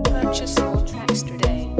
Purchase all tracks today.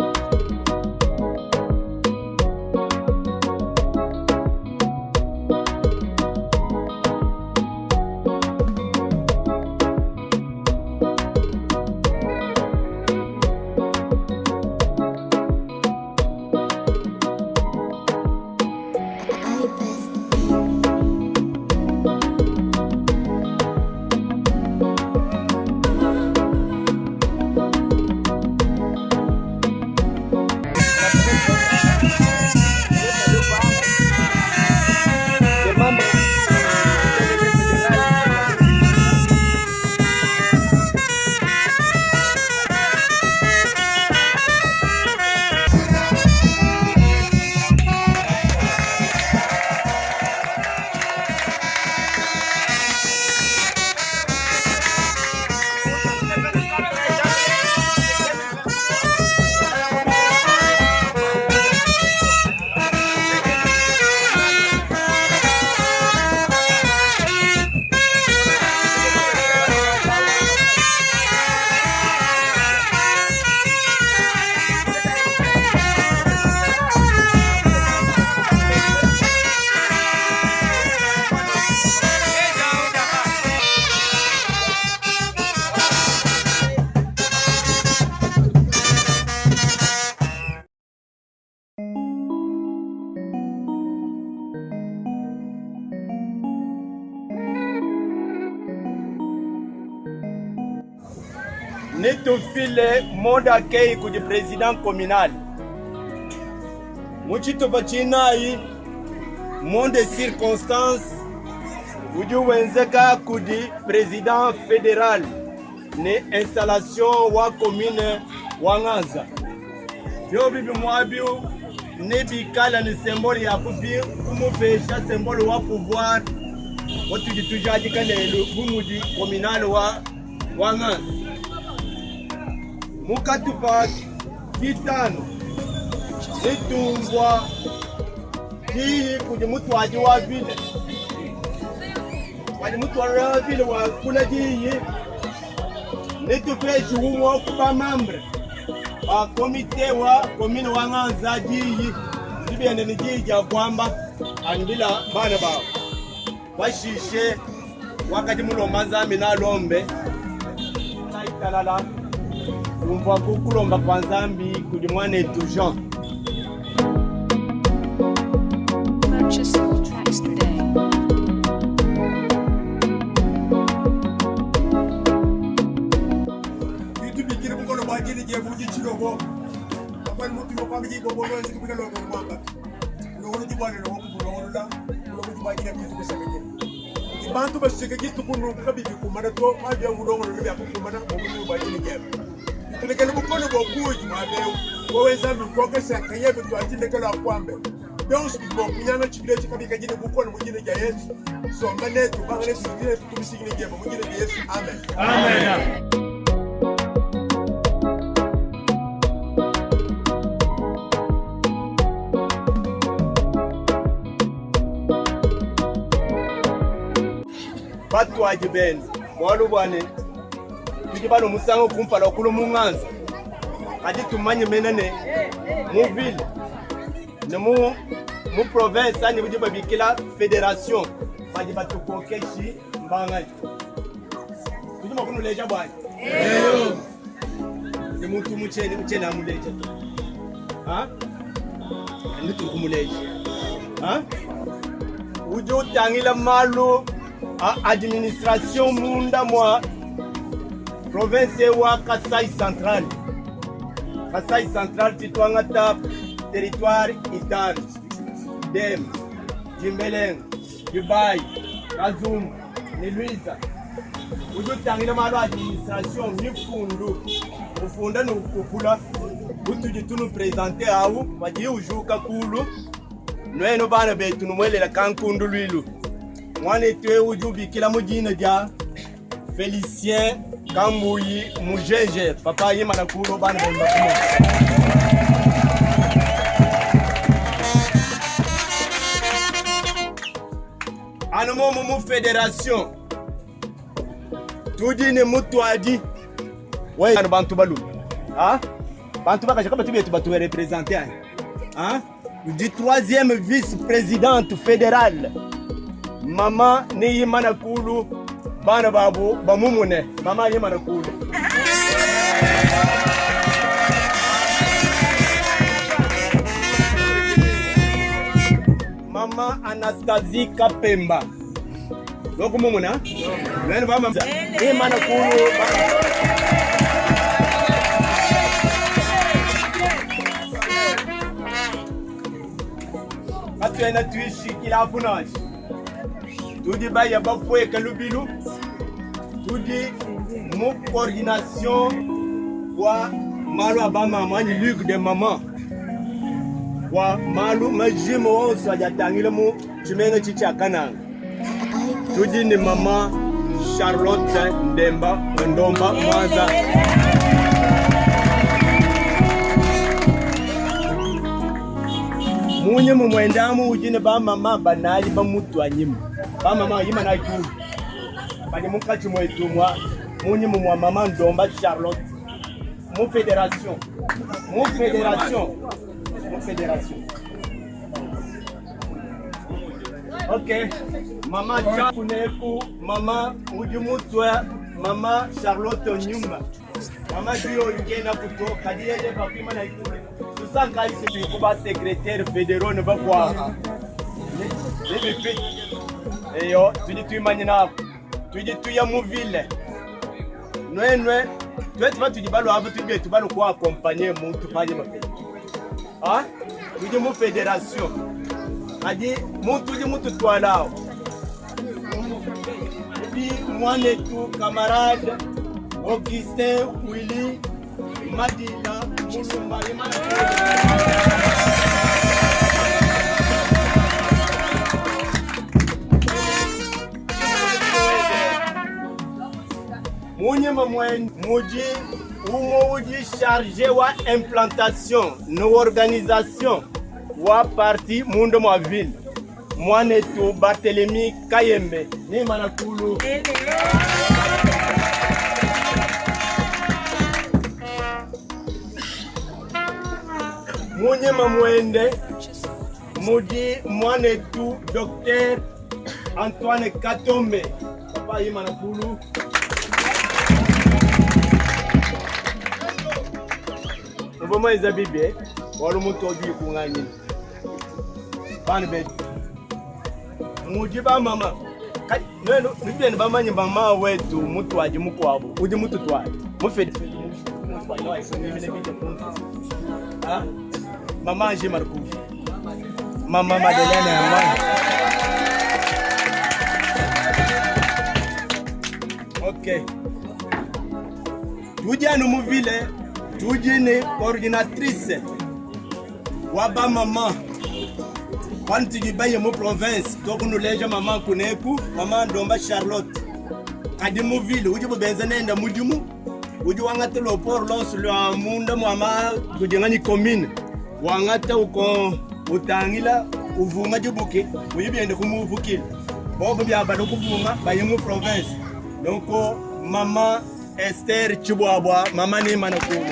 Nitufile moda kei kudi president communal. Muchito vachinayi monde circonstance uju wenzeka kudi president fédéral ne installation wa commune Wanganza. Yo bibi mwabiu ne bikala ni symbole ya kubi kumufesha symbole wa pouvoir watu jitujaji kanelo bumudi communal wa Wanganza. Mukatupa kitano nitumbwa hii kuje mutwaji wa vile wali mutwaji wa vile wa kula hii nitupeshe humo kupa mambre wa komite wa komine Wanganza hii zibiende nijija kwamba anibila bana bao washishe wakati mulomanza mina lombe naitalala umva kukulomba kwa Nzambi kudi mwane etu Jean. Purchase all tracks today. Kitu bikiri mkono bajini jebuji chilogo. Kwa mutu yokambi jibo bono nziku bika logo mwanga. Ulo jibane lo kubulo la ulo jibajina kitu kusekeke. Ibantu baseke kitu kunu kabibi kumana to maji ulo lo bya kumana omuntu bajini jebu. Tulekele mukono kwa kuji mabeu wowe Nzambi kwokesa kayebe twatindekela kwambe donc kunyanga chibile chikabika jine mukono mujine ja Yesu so ngane tubangale tujine tumisigine jebo mujine ja Yesu amen amen. Batu ajibenzi walu bwane tujibano musango kumpala okulo Munganza adi tumanye menene mu ville ne mu province ani bujiba bikila fédération baje batukokeshi mbanga tujuma kunuleja bwana ni mtu mchene amuleja nditu kumuleja ujo tangila malu administration munda mwa province wa Kasai Central. Kasai Central titwangata territoire Itari, Dem, Jimbeleng, Dubai, Kazum, Niluiza. Ujo tangila malu administration mifundu. Ufunda nukupula utuji tunu presente awu waji ujuka kulu nweno bana betu numwelela kankundu lwilu mwane tue ujubi kila mujina ja Felicien Kambuyi Mujeje papa yima na kulu bana bemba kumo anomo mu federation tuji ni mutu adi ouais bantu balu bantu baka chakaba tubi tu représenter du troisième vice-présidente fédérale mama ni yimana kulu bana babu bamumune mama yimana kulu mama Anastasie Kapemba loko mumuna nani mama yimana kulu Atuena tuishi kila apunaji tudi baya bapwe kalubilu tudi mu coordination wa malu abama mani ligue de maman wa malu majimo onso ajatangile mu chimene chicha kananga tudi ni mama Charlotte Ndemba Ndomba Mwanza munye mumwendamu ujine ba mama banali ba mutu anyima ba mama yima na kulu bali mukachi mwetumwa munye mumwa mama Ndomba Charlotte mu fédération ok mama chakuneku mama ujimutwa mama Charlotte Nyumba mama dio ingena kutoka diye bakima na ikule tusanga isi tulikuba secrétaire fédéraux ne bakwa nibi eyo tujye tuyimanye nabo tujye tuya mu ville nwenwe twetwa tujibalo abo tujye tubalo kwa accompagner muntu panye mapete tujye mu fédération adi muntu uje mutu twalao bi mwane tu camarade Augustin Willy Madina Mulumba Munye mamwen muji umo uji chargé wa implantation no organisation wa parti mundo mwa ville mwane tu Barthélemy Kayembe ni manakulu munye mamwende muji mwane tu Dr Antoine Katombe papa yima na kulu Mboma iza bibi walo mutu obi kunganyi bani be muji ba mama neno nibye ba manyi mama wetu mutu aje mukwabo uji mutu twaje mufedi Mama Angie Marcou, Mama Madeleine Amman. Ok. Tudia no muvile, tudia ne coordinatrice. Waba mama. Quand tu baye mo province, to kuno leja mama kuneku, mama Ndomba Charlotte. Kadi muvile, uji bobenza nenda mudimu. Uji wangate lo port lonso lo munda mama kujengani commune. Wangata uko utangila uvuma jibuke uyibyende kumuvukila bobo byabalo kuvuma bayimu province donc mama Esther Chibwabwa mama ni manakulu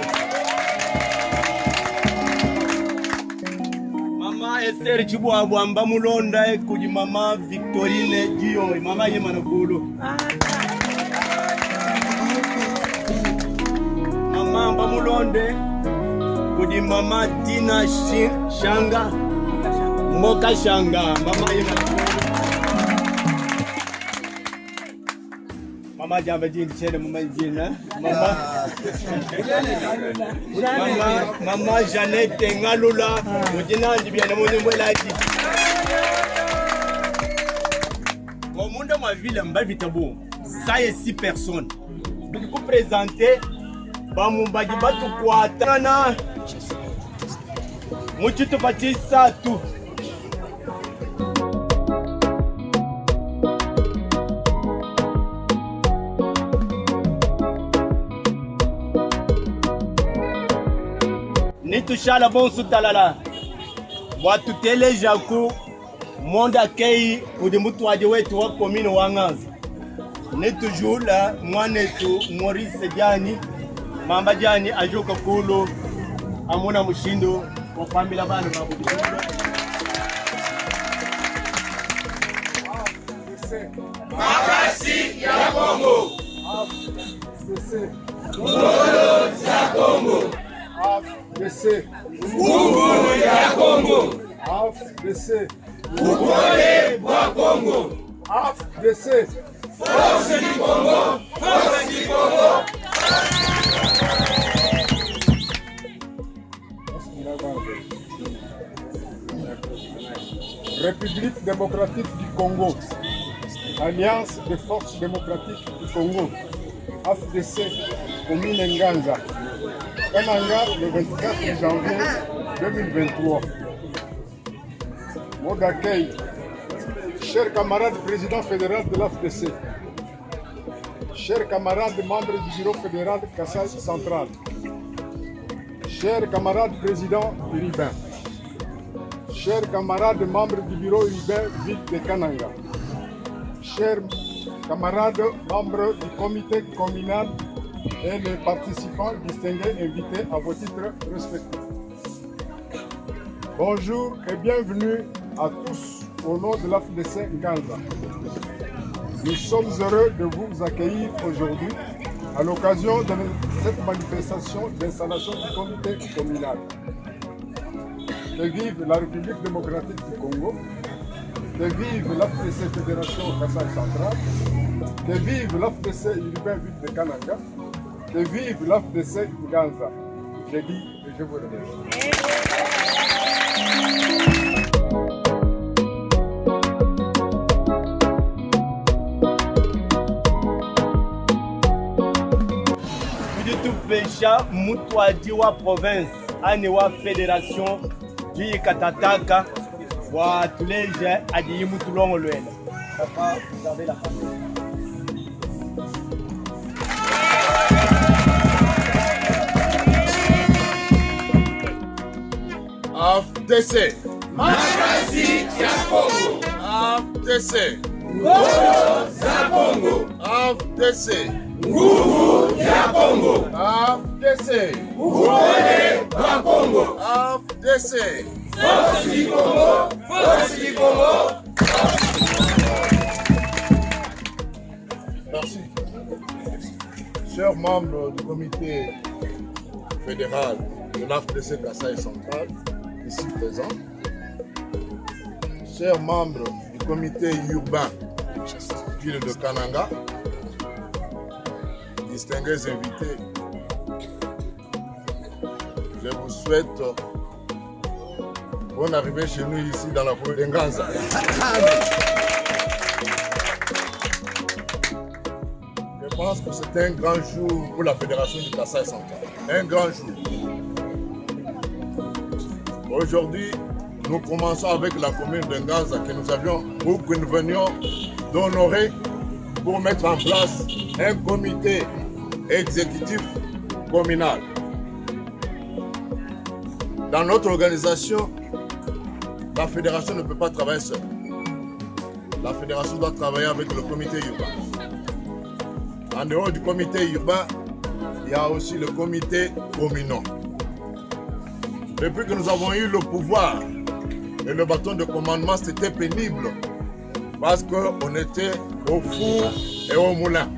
mama Esther Chibwabwa mba mulonda kudi mama Victorine Giyo mama ye manakulu. Mama mba mulonde kudi mama Tina Shanga Moka Shanga mama ye manakulu. Mama jamba jindi chede mama jina mama Janette Ngalula mujina ndibiana mwenye mwelaji au monde ma ville mba vitabu ça est 6 personnes donc vous présenter ba mumbaji batu kwatana muchitu batisa tu Nitushala bonsu talala watutele jaku monda kei kudimutu waje wetu wa komine Wanganza nitujula mwanetu Maurice Jani mamba Jani ajuka kulu amuna mushindo kwa kwambila bana babudu Makasi ya Kongo Ngolo za Kongo AFDC Nguvu ya Kongo AFDC Ukole wa Kongo AFDC Force du Congo Force du Congo République démocratique du Congo Alliance des forces démocratiques du Congo AFDC commune Nganza Kananga le 24 janvier 2023. Mot d'accueil. Chers camarades président fédéral de l'AFDC, chers camarades membres du bureau fédéral de Kassai Central, chers camarades présidents urbains, chers camarades membres du bureau urbain ville de Kananga, chers camarades membres du comité communal et les participants distingués invités à vos titres respectifs. Bonjour et bienvenue à tous au nom de l'AFDC Nganza. Nous sommes heureux de vous accueillir aujourd'hui à l'occasion de cette manifestation d'installation du comité communal. Que vive la République démocratique du Congo, que vive l'AFDC Fédération Kassai Central, que vive l'AFDC urbain ville de Kananga, que vive l'AFDC Nganza. Je dis et je vous remercie. Pesha mutwaji wa province ani wa fédération du Katataka wa tuleje aji mutulongo lwela. Papa, vous avez la parole. AFDC Makasi ya Kongo AFDC Ngolo za Kongo AFDC Nguvu ya Kongo AFDC Ukole wa Kongo AFDC Force du Congo Force du Congo. Merci. Chers membres du comité fédéral de l'AFDC Kassai Central, ici présents, chers membres du comité urbain ville de Kananga, distingués invités, je vous souhaite bonne arrivée chez nous ici dans la commune de Nganza. Je pense que c'est un grand jour pour la Fédération du Kassai Central. Un grand jour. Aujourd'hui, nous commençons avec la commune de Nganza que nous avions, ou que nous venions d'honorer pour mettre en place un comité exécutif communal. Dans notre organisation, la fédération ne peut pas travailler seule. La fédération doit travailler avec le comité urbain. En dehors du comité urbain, il y a aussi le comité communal. Depuis que nous avons eu le pouvoir Et le bâton de commandement, c'était pénible. Parce qu'on était au four et au moulin.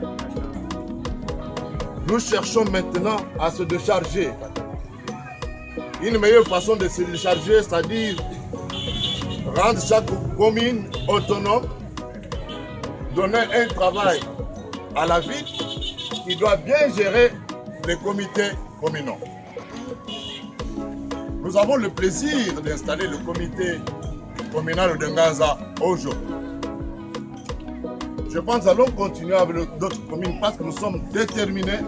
Nous cherchons maintenant à se décharger. Une meilleure façon de se décharger, c'est-à-dire rendre chaque commune autonome, donner un travail à la ville qui doit bien gérer les comités communaux. Nous avons le plaisir d'installer le comité communal de Ngaza aujourd'hui. Je pense que nous allons continuer avec d'autres communes parce que nous sommes déterminés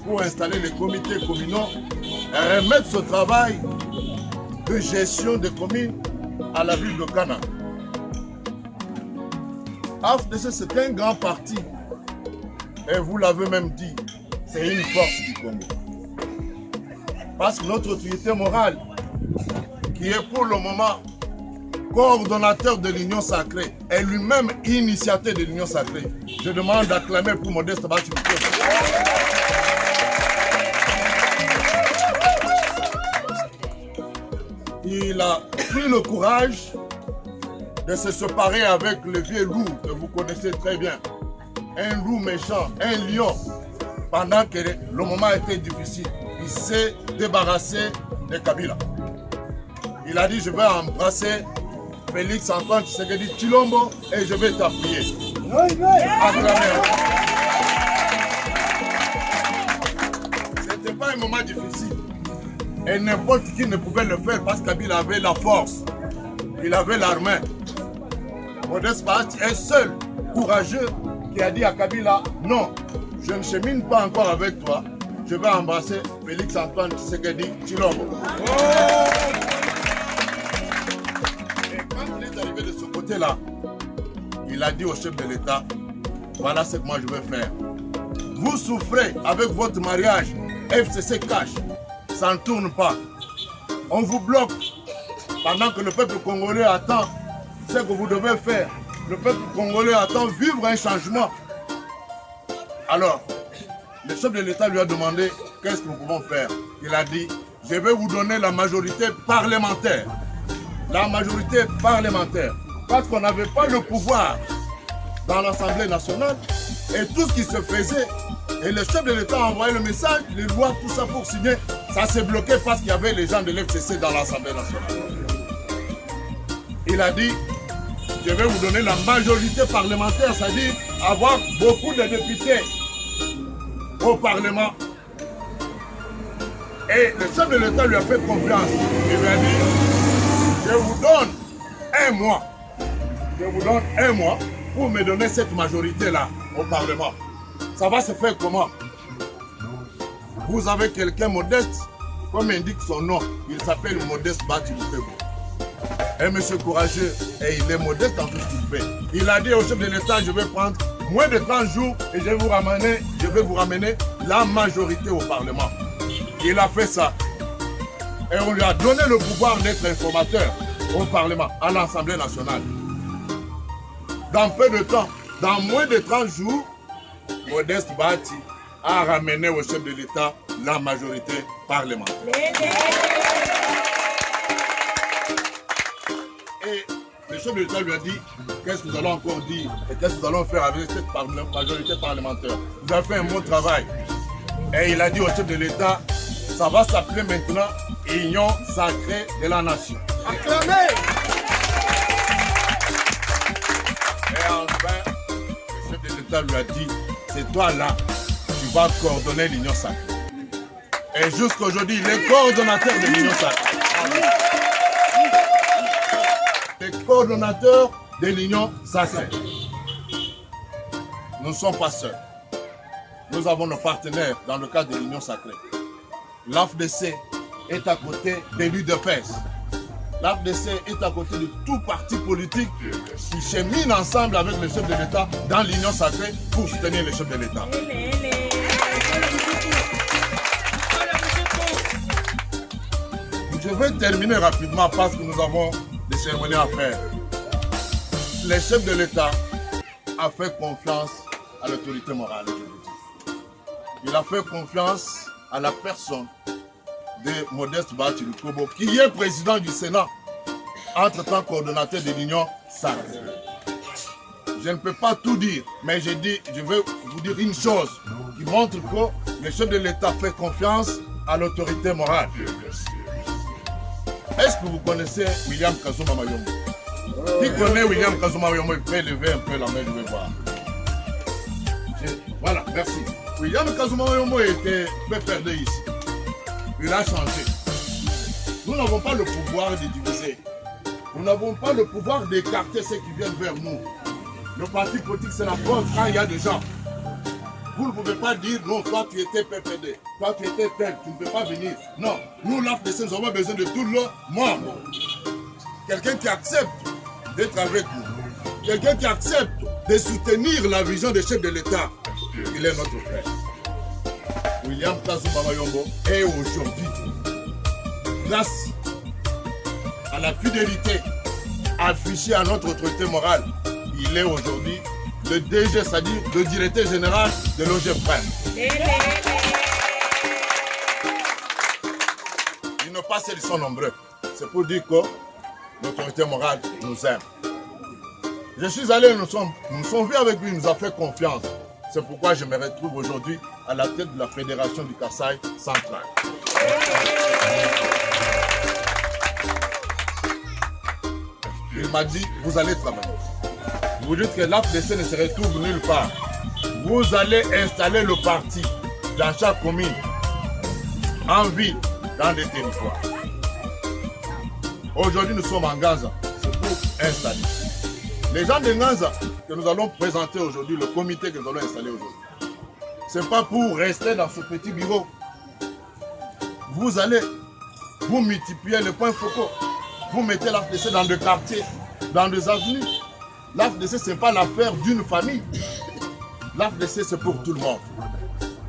pour installer les comités communaux et remettre ce travail de gestion des communes à la ville de Cana. AFDC, c'est un grand parti. Et vous l'avez même dit, c'est une force du Congo. Parce que notre autorité morale, qui est pour le moment coordonnateur de l'Union Sacrée, est lui-même initiateur de l'Union Sacrée. Je demande d'acclamer pour Modeste Bahati. Il a pris le courage de se séparer avec le vieux loup que vous connaissez très bien. Un loup méchant, un lion. Pendant que le moment était difficile, il s'est débarrassé de Kabila. Il a dit, je vais embrasser Félix Antoine Tshisekedi Tshilombo et je vais t'appuyer. C'était pas un moment difficile. Et n'importe qui ne pouvait le faire parce que Kabila avait la force. Il avait l'armée. Modeste Bahati est seul, courageux, qui a dit à Kabila, non, je ne chemine pas encore avec toi, je vais embrasser Félix Antoine Tshisekedi Tshilombo. Et quand il est arrivé de ce côté-là, il a dit au chef de l'État, voilà ce que moi je vais faire. Vous souffrez avec votre mariage, FCC cash, ça ne tourne pas. On vous bloque pendant que le peuple congolais attend ce que vous devez faire. Le peuple congolais attend vivre un changement. Alors, le chef de l'État lui a demandé qu'est-ce que nous pouvons faire. Il a dit, je vais vous donner la majorité parlementaire. La majorité parlementaire. Parce qu'on n'avait pas le pouvoir dans l'Assemblée nationale. Et tout ce qui se faisait, et le chef de l'État a envoyé le message, les lois, tout ça pour signer. Ça s'est bloqué parce qu'il y avait les gens de l'FCC dans l'Assemblée nationale. Il a dit, je vais vous donner la majorité parlementaire, c'est-à-dire avoir beaucoup de députés au Parlement. Et le chef de l'État lui a fait confiance. Il lui a dit, je vous donne un mois. Je vous donne un mois pour me donner cette majorité-là au Parlement. Ça va se faire comment? Vous avez quelqu'un modeste, comme indique son nom, il s'appelle Modeste Bahati. Un monsieur courageux et il est modeste dans tout ce qu'il fait. Il a dit au chef de l'État, je vais prendre moins de 30 jours et je vais vous ramener la majorité au Parlement. Il a fait ça. Et on lui a donné le pouvoir d'être informateur au Parlement, à l'Assemblée nationale. Dans peu de temps, dans moins de 30 jours, Modeste Bahati a ramené au chef de l'État la majorité parlementaire. Et le chef de l'État lui a dit, qu'est-ce que nous allons encore dire et qu'est-ce que nous allons faire avec cette majorité parlementaire. Vous avez fait un bon travail. Et il a dit au chef de l'État, ça va s'appeler maintenant Union Sacrée de la Nation. Acclamez! Et enfin, le chef de l'État lui a dit, c'est toi là, tu vas coordonner l'Union Sacrée. Et jusqu'aujourd'hui, il est coordonnateur de l'Union Sacrée. Les coordonnateurs de l'Union Sacrée. Nous ne sommes pas seuls. Nous avons nos partenaires dans le cadre de l'Union Sacrée. L'AFDC est à côté de l'UDPS. L'AFDC est à côté de tout parti politique qui chemine ensemble avec le chef de l'État dans l'Union Sacrée pour soutenir le chef de l'État. Je vais terminer rapidement parce que nous avons des cérémonies à faire. Le chef de l'État a fait confiance à l'autorité morale. Il a fait confiance à la personne de Modeste Bahati Lukobo, qui est président du Sénat entre-temps coordonnateur de l'Union sacrée. Je ne peux pas tout dire, mais je veux vous dire une chose qui montre que le chef de l'État fait confiance à l'autorité morale. Est-ce que vous connaissez William Kazuma Mayombo? Qui connaît William Kazuma Mayombo? Il peut lever un peu la main, je vais voir. Voilà, merci. William Kazuma Mayombo était PPRD ici. Il a changé. Nous n'avons pas le pouvoir de diviser. Nous n'avons pas le pouvoir d'écarter ceux qui viennent vers nous. Le parti politique, c'est la faute quand il y a des gens. Vous ne pouvez pas dire non, toi tu étais PPD, toi tu étais tel, tu ne peux pas venir. Non, nous, l'AFDC, nous avons besoin de tout le monde. Quelqu'un qui accepte d'être avec nous. Quelqu'un qui accepte de soutenir la vision des chefs de l'État. Il est notre frère. William Kazuma Mayombo est aujourd'hui, grâce à la fidélité affichée à notre autorité morale, il est aujourd'hui le DG, c'est-à-dire le directeur général de l'OGFREM. Ils n'ont pas ils sont nombreux. C'est pour dire que l'autorité morale nous aime. Je suis allé, nous sommes vus avec lui, il nous a fait confiance. C'est pourquoi je me retrouve aujourd'hui à la tête de la fédération du Kasaï central. Il m'a dit, vous allez travailler. Vous dites que l'AFDC ne se retrouve nulle part. Vous allez installer le parti dans chaque commune, en ville, dans les territoires. Aujourd'hui, nous sommes en Gaza. C'est pour installer. Les gens de Gaza que nous allons présenter aujourd'hui, le comité que nous allons installer aujourd'hui, ce n'est pas pour rester dans ce petit bureau. Vous allez vous multiplier les points focaux. Vous mettez l'AFDC dans des quartiers, dans des avenues. L'AFDC, ce n'est pas l'affaire d'une famille. L'AFDC, c'est pour tout le monde.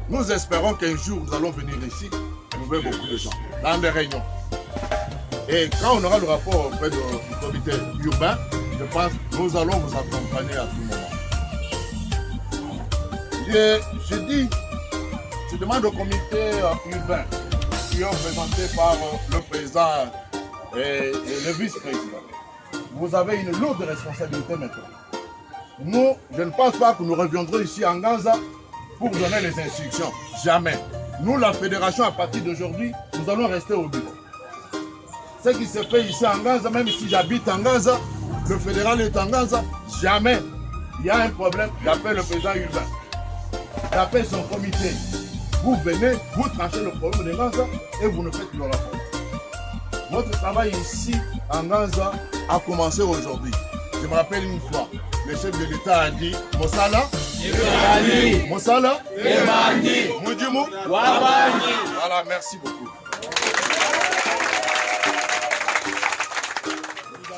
Nous espérons qu'un jour, nous allons venir ici, trouver beaucoup de gens, dans des réunions. Et quand on aura le rapport auprès du comité urbain, je pense que nous allons vous accompagner à tout moment. Je demande au comité urbain, qui est représenté par le président et le vice-président. Vous avez une lourde responsabilité maintenant. Nous, je ne pense pas que nous reviendrons ici en Gaza pour donner les instructions. Jamais. Nous, la fédération, à partir d'aujourd'hui, nous allons rester au bureau. Ce qui se fait ici en Gaza, même si j'habite en Gaza, le fédéral est en Gaza, jamais il y a un problème, j'appelle le président urbain, j'appelle son comité. Vous venez, vous tranchez le problème de Gaza et vous ne faites le rapport. Votre travail ici en Gaza a commencé aujourd'hui. Je me rappelle une fois, le chef de l'État a dit Mosala, Mosala, Mudimu, voilà, merci beaucoup.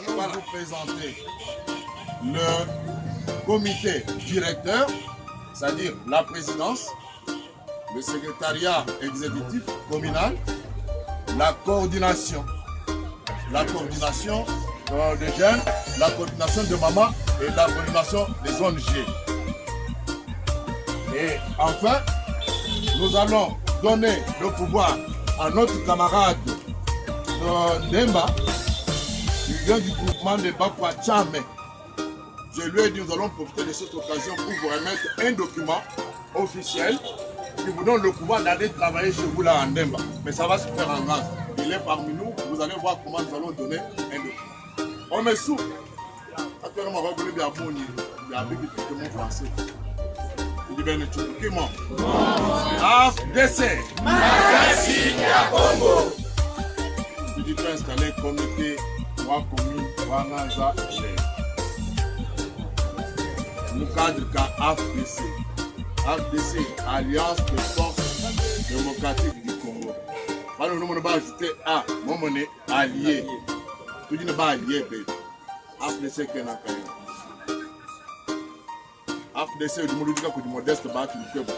Nous allons vous présenter le comité directeur, c'est-à-dire la présidence, le secrétariat exécutif communal, la coordination des jeunes, la coordination de maman et la coordination des ONG. Et enfin, nous allons donner le pouvoir à notre camarade Ndemba, qui vient du groupement de Bakwa Tchame. Je lui ai dit, nous allons profiter de cette occasion pour vous remettre un document officiel qui vous donne le pouvoir d'aller travailler chez vous là en Ndemba. Mais ça va se faire en grâce. Il est parmi nous, vous allez voir comment nous allons donner un document. On me souffle. Actuellement, on va vous dire que il y a un peu de mon français. Il dit, ben, le document. AFDC. Makasi ya Congo. Il dit, installer le comité, trois communes, trois Gaza, le cadre de AFDC. AFDC, Alliance des forces démocratiques du Congo. Alors, nous allons ajouter A, mon monnaie allié. Tout dit ne pas allié, AFDC qui est dans le AFDC, du modeste, bâti le Kwebo.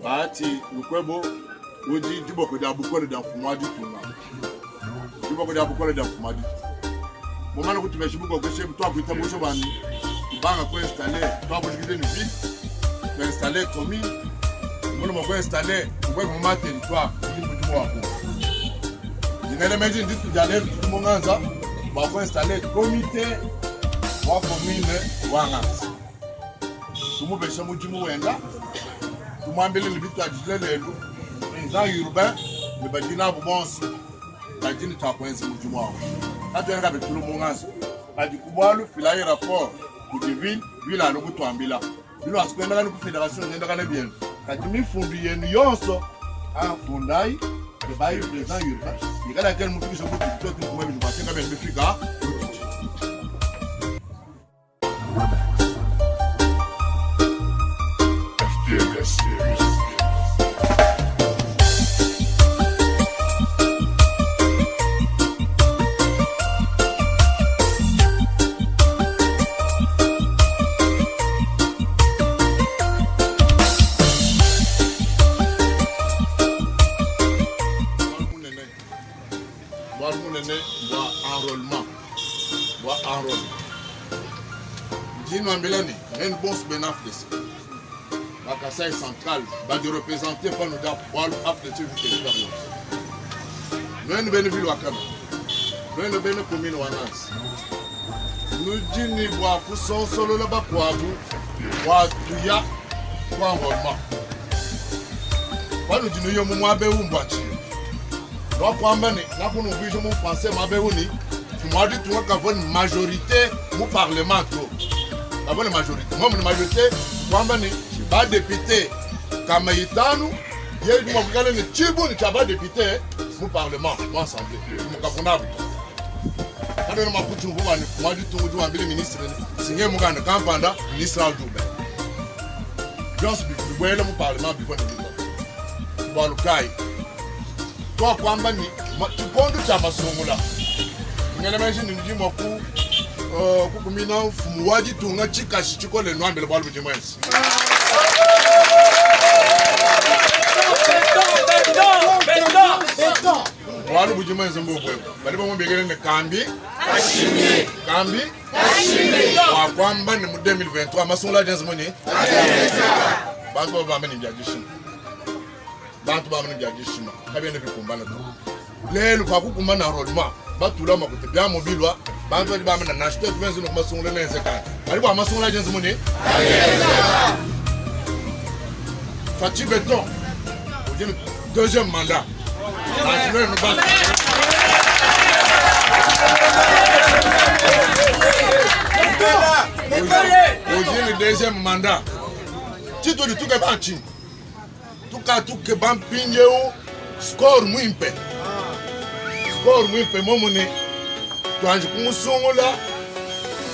Bâti le Kwebo, on dit du beaucoup d'aboukoles dans Fumadi Tuna. Du beaucoup d'aboukoles dans Fumadi. Au moment où tu mets chez vous, toi, tu t'as bouché, tu vas installer, toi, vous avez une ville, tu vas installer commune, vous vas installer, vous vas mettre territoire, vous vas mettre. Je n'ai jamais dit que j'allais tout le monde, va installer comité wa commune Wanganza. Tumu besha mujimu wenda. Tumambele libitu ajile lelu. Président urbain le badina bonsi. Badini takwenzi mujimu wao. Hata yanga betulu Wanganza. Adikubwalu filaye rapport ku ville bila lokutu ambila. Bilo asikwenda kana ku fédération ngenda kana bien. Kati mifundu yenu yonso afundai de bayi président urbain. Ikala kel mutu kisho ku tutu kumwe bitu batenga ben bifika. Ambelani, un bon bénéfice. La Kassai centrale va de représenter par nous d'avoir affléché jusqu'à l'expérience. Nous avons une ville à Kama. Nous avons une commune à Wanganza. Nous disons que nous sommes solo là-bas pour Tuya pour enrôlement. Nous disons que nous sommes en Mbati. Nous avons une français, nous avons une majorité au Parlement. Avant la majorité, moi, la majorité, je suis pas député. Comme Itanu, il y a une Tchiboun qui a député au Parlement, au Assemblée. Je suis confortable. Quand on m'a dit que moi, je suis le ministre, signé mon gars de campagne, ministre à Djoubé. Je suis le Parlement, je suis le Kai. Toi, tu comptes de Chamasongola. Je me kukumina fumuwaji tunga chika shichiko le nwambele bwalu bujimwensi. Bwalu bujimwensi mbubwe. Bali bomu begele ne kambi. Kashimi. Kambi. Kashimi. Wakwamba ni mu 2023 masungula jenzi muni. Bantu baba meni mjajishima. Bantu baba meni mjajishima. Kabiyene bikumbana tu. Lelu kwa kukumbana rolma. Batula makuti bya mobilwa. Bantu bali bamena nashite tumenzi no masungula nenze kan. Ali kwa masungula jenzi muni. Fati Beton. Ojini deuxième mandat. National no bas. Ojini deuxième mandat. Tito di tuke banchi. Tuke bampinje o score muimpe. Score muimpe momone. Tuanji kumusungula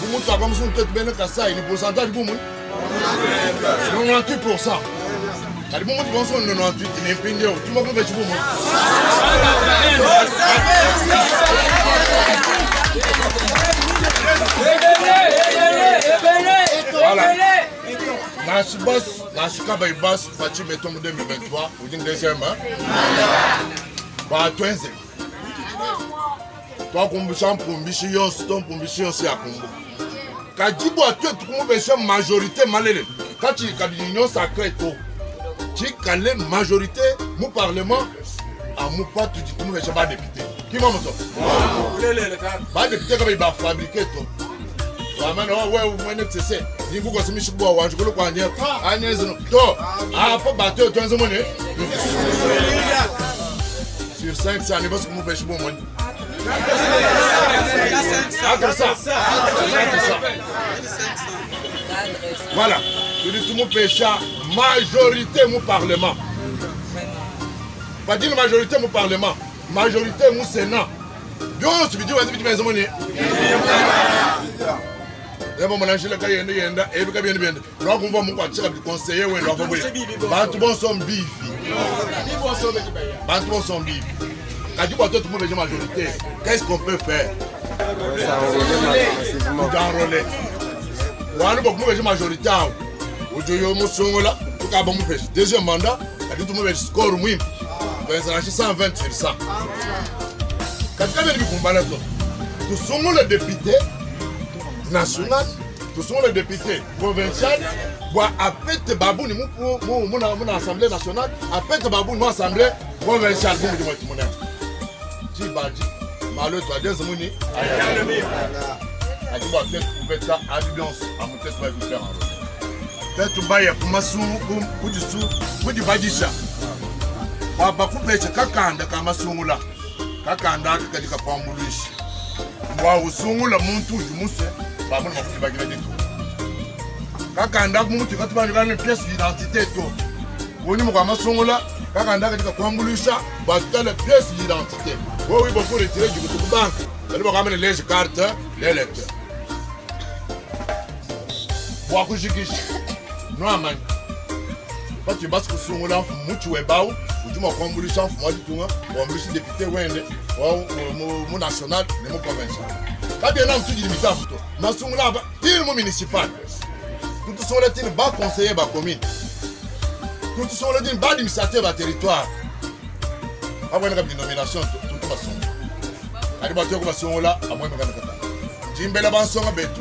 kumutu akamusungu tetu bene Kasai ni pourcentage bumu 98%. Kali bumu tibonso 98 ni pinde o tuma ko bechi bumu. Voilà. Nashika by bus Fati Beton 2023 au deuxième ba twenze. Toi kumbusha mpumbishi yonsi ya kumbu. Kajibu atwe tukumubesha majorité malele. Kati kabinyo sacré to. Chikale majorité mu parlement a mu pas tu dis kumubesha ba député. Ki mamoto? Ba député ka ba fabriquer to. Wamana wewe mwene tsese. Ningu ko simishi bwa wanju ko kwa anya. Anya zino. To. Apo bateau twenze mone. Sur 5 ça ne va se kumubesha bo mone. Voilà, je dis tout mon péché, majorité mon parlement. Pas dire majorité mon parlement, majorité mon sénat. Bien, tu me dis, vas-y, tu me dis, et bon, je suis là, et vous avez bien. Donc, on va me conseiller, ou on va me tout bon son bif. Bantou son bif. Quand tu vois tout le monde est majorité, qu'est-ce qu'on peut faire? Enrôler. On a beaucoup de majorité. Deuxième mandat, tout le monde est score moins. 120 sur 100. Quand tu as vu combattre, tous sont les députés nationaux, tous sont les députés provinciaux. Après te babou ni mon assemblée nationale, après te babou mon assemblée provinciale. Tibadi, Malo toi deux moni. A dit moi peut-être vous faites ça ambiance à mon tête va vous faire un rôle. Peut-être baya pour masungu pour du sou pour du badisha. Baba kupecha kakanda kama sungula. Kakanda katika kwa mulushi. Wa usungula muntu jumuse ba mun mafuti bagina ditu. Kakanda muntu katubanga ne pièce d'identité to. Woni mo kama sungula kakanda katika kwa mulushi ba tala pièce d'identité. Oui, il faut retirer du coup de banque. Il faut ramener les cartes, les lettres. Bois que je dis, non, man. Quand tu passes sur mon enfant, tu es bas, ou tu m'as compris le champ, moi du tout, ou me suis député, ou mon national, mon provincial. Quand il y a un petit limité à photo, ma son là, il est mon municipal. Tout sont là, il bas conseiller, bas commune. Tout sont là, il bas administrateur, bas territoire. Avant une dénomination, toute façon. Ali bato ko basongola amwe makana kata. Jimbela bansonga betu.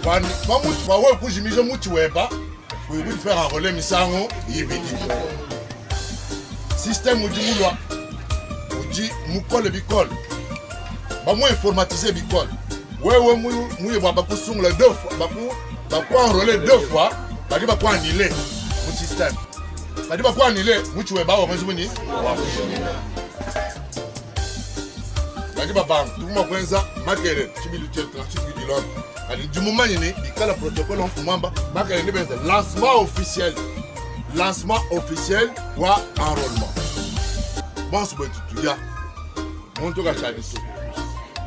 Quand mutu ba wo kujimije mutu weba, ko yubi faire un relais misango yibidi. Système udimulwa. Uji mukole bikol. Ba mo informatiser bikol. Wewe muye ba kusungula deux fois, ba ko enrôler deux fois, ba di ba ko annuler mu système. Ba di ba ko annuler mutu weba wa mzumuni wa Baba, tout le monde pense Makere, Chibilu Chibilu Dilon. Du moment où il y a le protocole en Fumamba, Makere est lancement officiel. Lancement officiel ou enrôlement. Bon, c'est bon, tu as. Mon tour à Chaliso.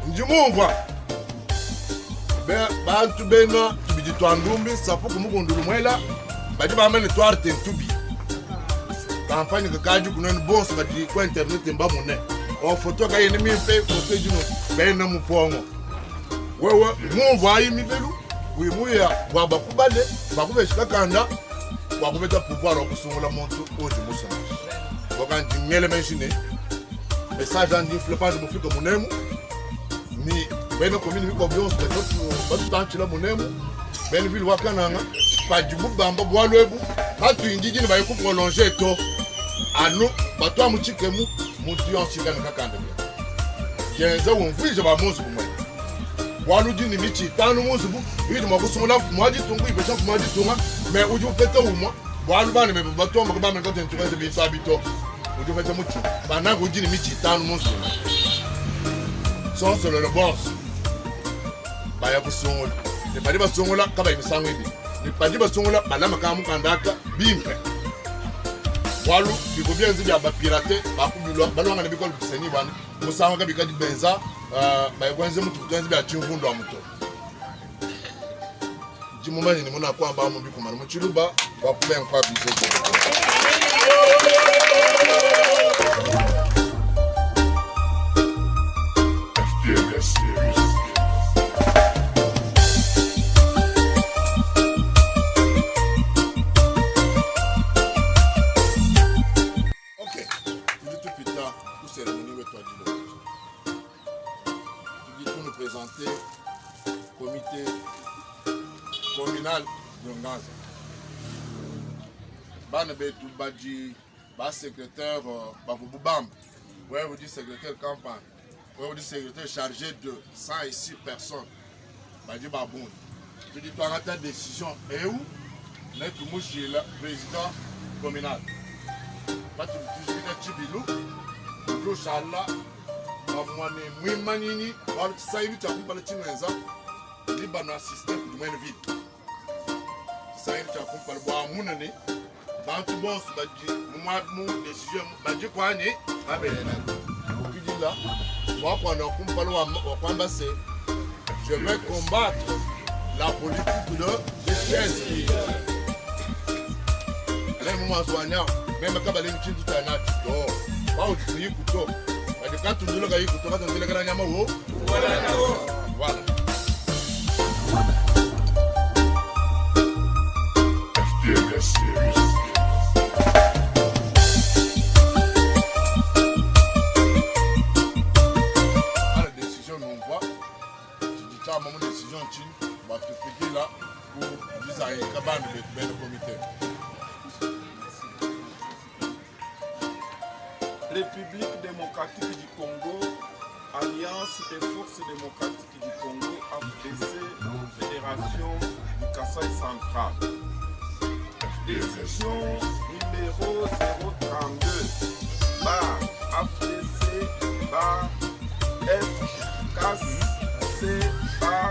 Du moment où on voit. Ben, tu bena, tu dis toi en Dumbi, ça faut que nous conduisons là. Ben, tu vas amener toi à Tentubi. Campagne que Kaju, qu'on a une bonne, ça va dire quoi Internet, et bas mon nez. On photo ka yene mi fait photo du ben na mu pongo wewe mu vai mi belu wi mu ya wa ba kubale ba kube shika kanda wa kubeta pouvoir okusungula muntu odi musa boka ndimele menshine message andi flepa de mufiko munemu ni beno commune ko bios de tout tanchi la munemu ben ville wakananga pa jubu bamba bwalwebu hatu indiji ni ba ku prolonger to anu bato amuchikemu mutu onshika nakakanda bya yenza wonvije ba muzu kumwe walu dini michi tanu muzu bu idi makusumula mwaji tungu ibesha mwaji tunga me uju pete umo walu bana me bato makaba me kote ntuka ze bisa bito uju pete muchi bana go dini michi tanu muzu so le boss ba ya kusungula ne bali basungula kaba imisango ibi ne bali basungula balama kamu kandaka bimpe walu biko byenzi bya ba pirate ba kubilwa balwanga ne bikolo biseni bana musanga kabika di benza ba ekwenze mutu byenzi bya chimvundo amuto jimumani ni muna kwa ba mu bikumana mu chiluba ba kuben kwa bizo. Comité communal de Nganza. Banabetu Badji, bas secrétaire Baboubam, ouais, vous dites secrétaire campagne, ouais, vous dites secrétaire chargé de 106 personnes. Badji Baboun. Tu dis, tu as ta décision et où? N'est que moi, je suis le président communal. Bah, tu dis, Chibilou, tu Chala. Mwane mwimanini wala sahibi cha kumpala chinwenza liba na system du mwene vide sahibi cha kumpala bwa munene bantu bonsu baji mu decision baji kwani abelena ukijila wako na kumpala wa kwamba c'est je vais combattre la politique de déchéance ale mu maswanya même kabale mchindu tanati do wao tuyi kuto quand tu dis le gars, tu vas te dire que la nyama wo. Voilà. La décision nous voit. Tu dis ça à mon décision chine, va te faire là pour designer cabane de le comité. République démocratique du Congo, Alliance des forces démocratiques du Congo, AFDC, Fédération du Kasaï central. Décision numéro 032, bar AFDC, bar FKC, bar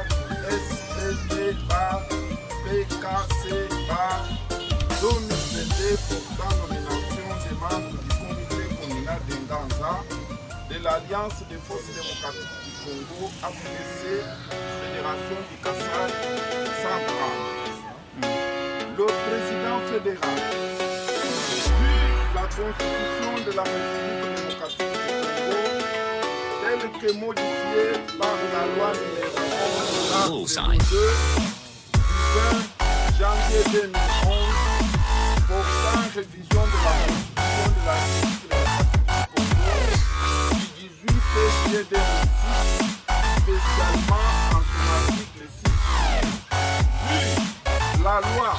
SPG, bar PKC, bar 2022 portant nomination des membres du comité communal d'Enganza de l'Alliance des forces démocratiques du Congo, AFDC, Fédération du Kasaï central. Le président fédéral, vu la constitution de la République démocratique du Congo, telle que modifiée par la loi numéro 11 du 20 janvier 2011, portant révision de la constitution de la République démocratique du Congo du 18 février 2006, spécialement en son article 6. La loi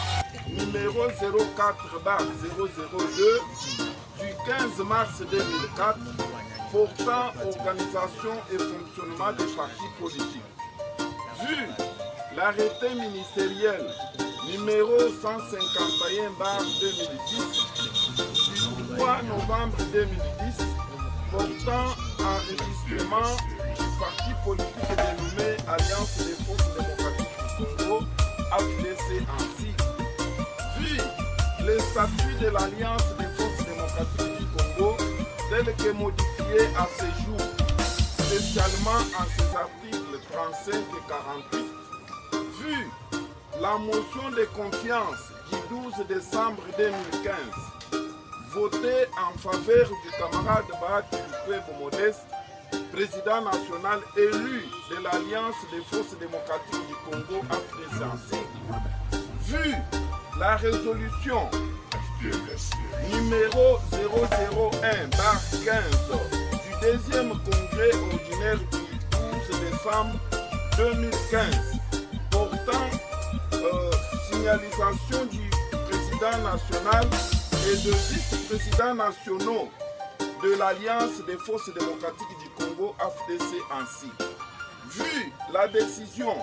numéro 04/002 du 15 mars 2004 portant organisation et fonctionnement des partis politiques. Vu l'arrêté ministériel numéro 151/2010 du 3 novembre 2010 portant enregistrement du parti politique dénommé Alliance des forces démocratiques du Congo, AFDC ainsi. Vu les statuts de l'Alliance des forces démocratiques du Congo, tel que modifié à ce jour, spécialement en ses articles 35 et 48, vu la motion de confiance du 12 décembre 2015, votée en faveur du camarade Bahati Lukwebo Modeste, président national élu de l'Alliance des forces démocratiques du Congo, AFDC ainsi. Vu la résolution numéro 001/15 du deuxième congrès ordinaire du 12 décembre 2015 portant signalisation du président national et de vice-présidents nationaux de l'Alliance des forces démocratiques du Congo, AFDC ainsi. Vu la décision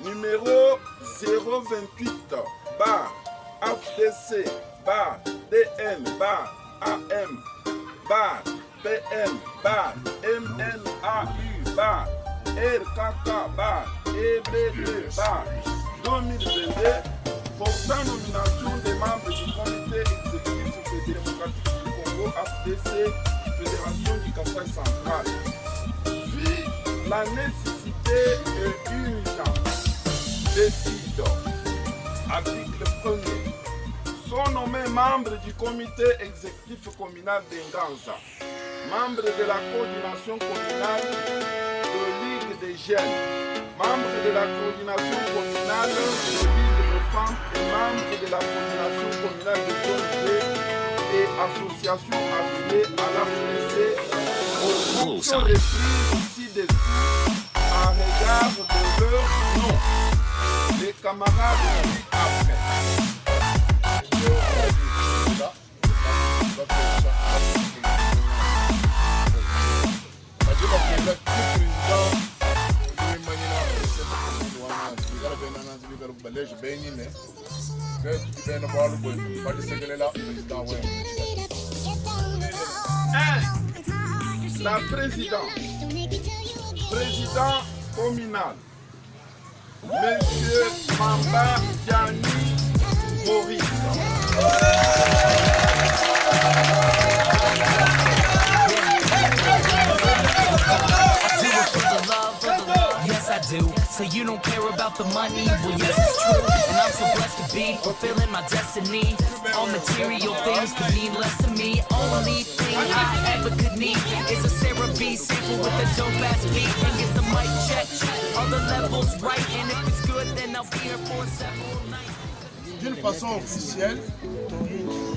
numéro 028/DN/AM/PN/M/AU/RKK/EB2/2022 portant nomination des membres du comité exécutif démocratique du Congo, AFDC, Fédération du Kasaï central. Vu la nécessité et urgence, décide, article 1er, sont nommés membres du comité exécutif communal d'Enganza, membres de la coordination communale de Ligue des jeunes, membres de la coordination communale de Ligue des femmes et membres de la coordination communale de zone G et associations affiliées à l'AFDC aux fonctions reprises ci-dessous en regard de leur nom. Les camarades disent après. La présidente, président communal, Monsieur Mamba Diani Maurice. Yes, I do. So you don't care about the money? Well, yes, it's true. And I'm so blessed to be fulfilling my destiny. All material things could mean less to me. Only thing I ever could need is a Sarah B sample with a dope ass beat. And get the mic check, all the levels right. And if it's good, then I'll be here for several nights. D'une façon officielle, nous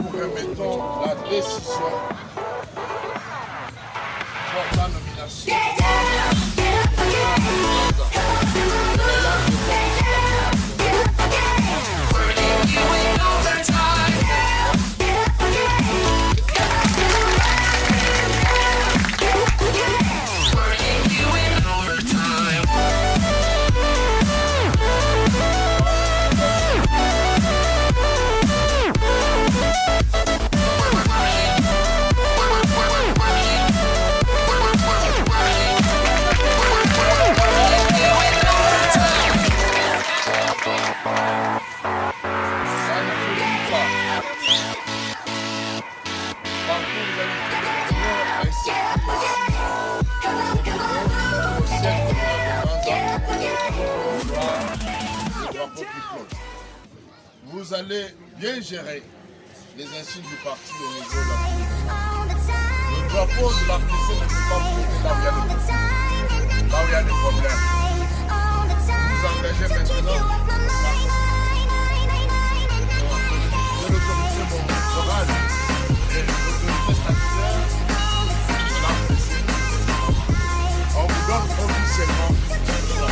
vous remettons la décision pour la nomination. vous allez bien gérer les insignes du parti au niveau de la police. Le drapeau de la police ne peut pas flotter là où il y a des conflits, là où il y a des problèmes. Vous engagez maintenant de l'autorité morale et de l'autorité statutaire de la police. On vous donne officiellement ça.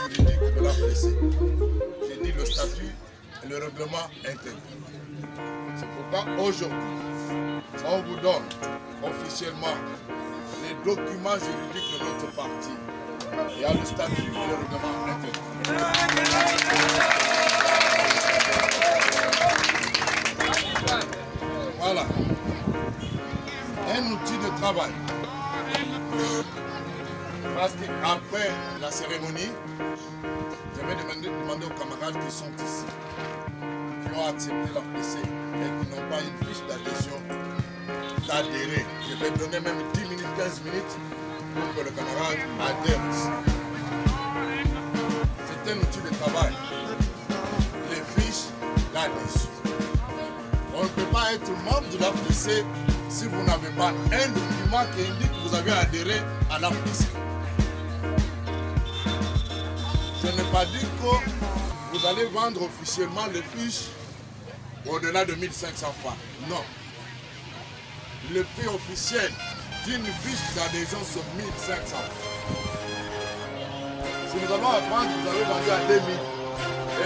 Juridique de la police. J'ai dit le statut et le règlement interne. C'est pourquoi aujourd'hui, on vous donne officiellement les documents juridiques de notre parti. Il y a le statut et le règlement interne. Voilà. Un outil de travail. Parce qu'après la cérémonie, je vais demander aux camarades qui sont ici, qui ont accepté la PC et qui n'ont pas une fiche d'adhésion, d'adhérer. Je vais donner même 10 minutes, 15 minutes pour que le camarade adhère ici. C'est un outil de travail. Les fiches d'adhésion. On ne peut pas être membre de la PC si vous n'avez pas un document qui indique que vous avez adhéré à la PC. Je n'ai pas dit que vous allez vendre officiellement les fiches au-delà de 1500 francs. Non. Le prix officiel d'une fiche d'adhésion sur 1500 francs. Si nous allons apprendre, vous avez vendu à 2000,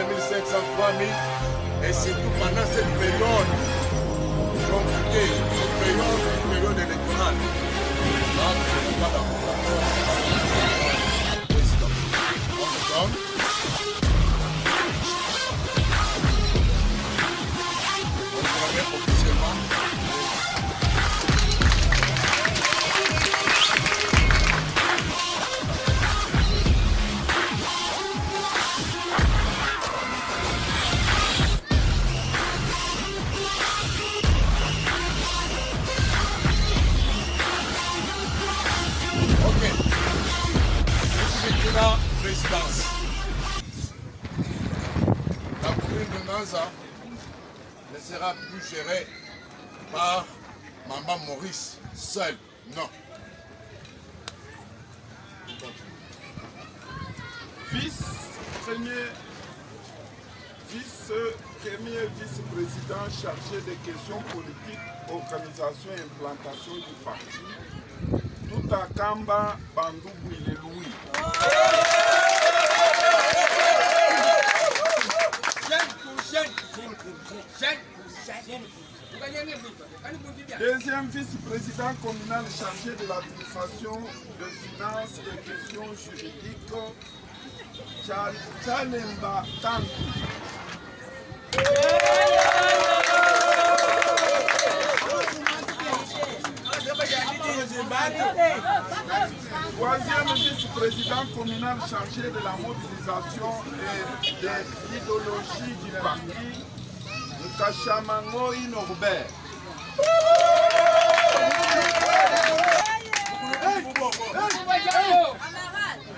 2500, 3000. Et c'est tout pendant cette période compliquée, une période électorale. Donc, je ne suis pas d'accord. Présidence. La commune de Nanza ne sera plus gérée par Maman Maurice seul. Non. Vice-premier vice-président chargé des questions politiques, organisation et implantation du parti, tout à Kamba Bandoubou et Louis. Deuxième vice-président communal chargé de l'administration, de finances et des questions juridiques, Chalemba Tanti. Troisième vice-président communal chargé de la mobilisation et de l'idéologie du parti, Nkachamango Norbert.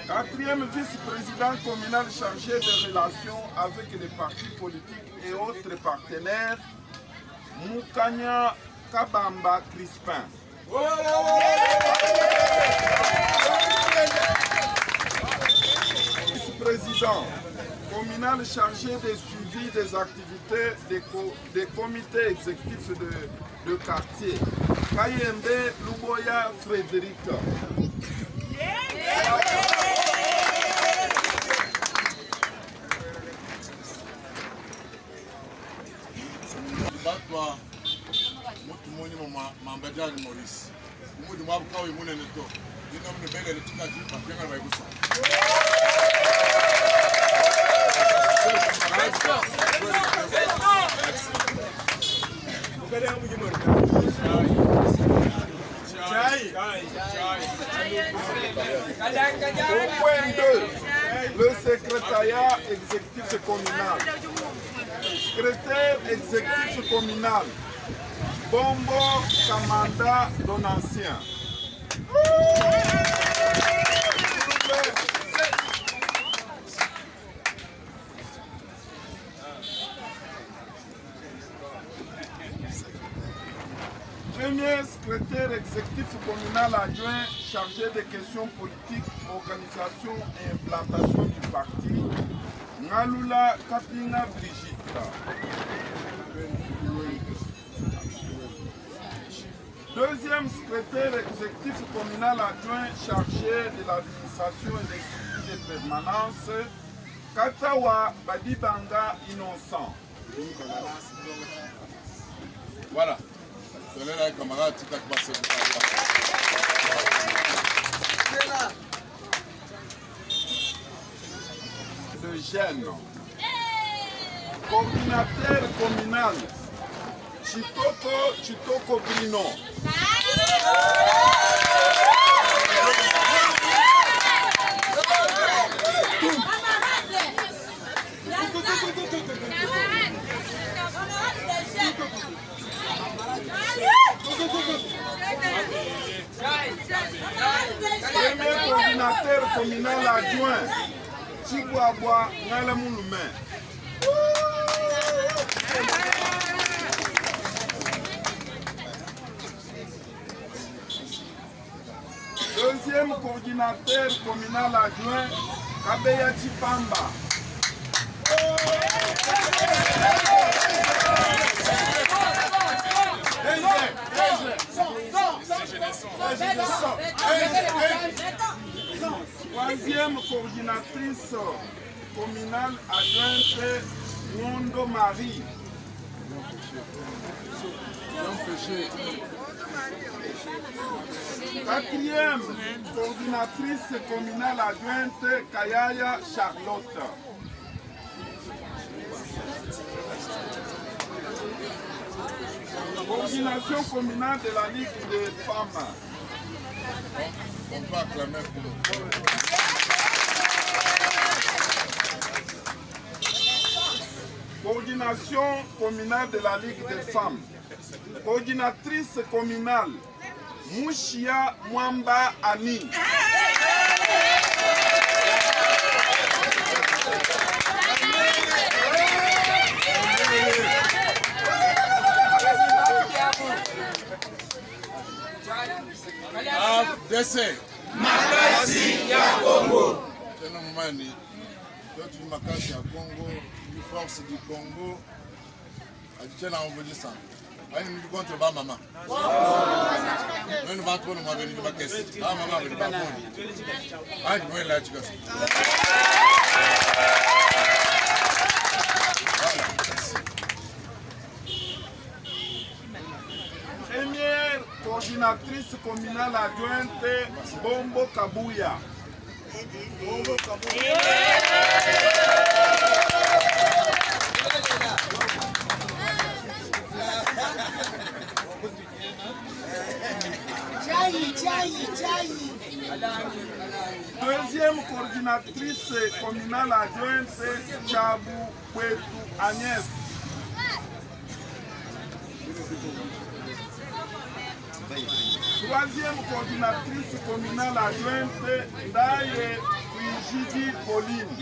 Quatrième vice-président communal chargé des relations avec les partis politiques et autres partenaires, Moukanya Kabamba Crispin. Vice-président communal chargé des suivis des activités des comités exécutifs de quartier, Kayembe Luboya Frédéric. Batwa mutu moni mambajani Maurice. Mutu mwabukawe mune neto. Nino mune bele letika jipa penga baibusa. Au point 2, le secrétariat exécutif communal. Secrétaire exécutif communal, Bombo Kamanda Donatien. Premier secrétaire exécutif communal adjoint chargé des questions politiques, organisation et implantation du parti, Ngalula Kapina Brigitte. Deuxième secrétaire exécutif communal adjoint chargé de l'administration et des suivis de permanence, Katawa Badibanga Innocent. Voilà. C'est là, camarade, tu t'as passé de Gênes. Coordinateur communal, Chitoko Brino. Premier coordinateur communal adjoint, Chigwabwa Ngalamouloume. Deuxième coordinateur communal adjoint, Kabeya Chipamba. Troisième coordinatrice communale adjointe, Mondo Marie. Quatrième coordinatrice communale adjointe, Kayaya Charlotte. Coordination communale de la Ligue des femmes. On peut acclamer pour le Coordination communale de la Ligue des femmes. Coordinatrice communale, Mouchia Mwamba Ani. Dese Makasi ya Congo. tena mumani yote ni makasi ya Congo, ni force du Congo. Adichana envoyé ça. Aïe nous contre ba maman. Nous va trop nous m'avait dit ba caisse. Ah maman avait pas bon. Aïe moi là tu vois. Première coordinatrice communale adjointe, Bombo Kabouya. Bombo Kabouya. Deuxième coordinatrice communale adjointe, Chabou Kwetu Agnès. Troisième coordinatrice communale adjointe, Ndaye Brigidi Pauline.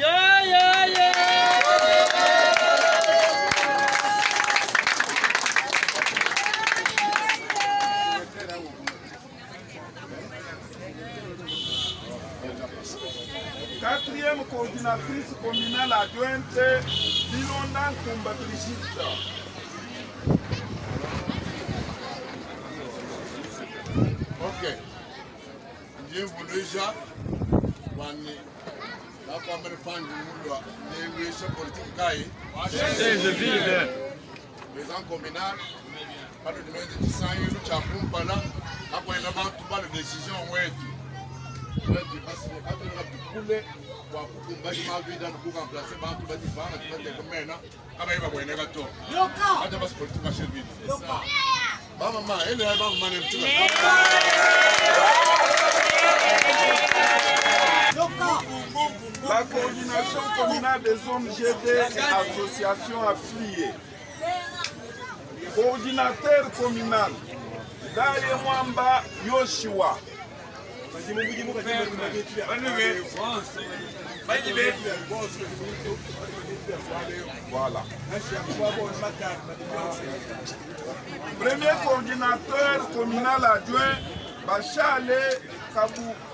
Quatrième coordinatrice communale adjointe, Bilonda Kumba Brigitte. Ok. Ndiye mvulisha wani hapa mrefandi mulwa ni wisha politique kai. C'est ville. Président communal bado nimeanza kisanyo cha kumpala hapo ina bantu bado decision wetu. La coordination communale des zones GD et associations affiliées. Coordinateur communal Daye Mwamba Yoshua. Voilà. Premier coordinateur communal adjoint Bachale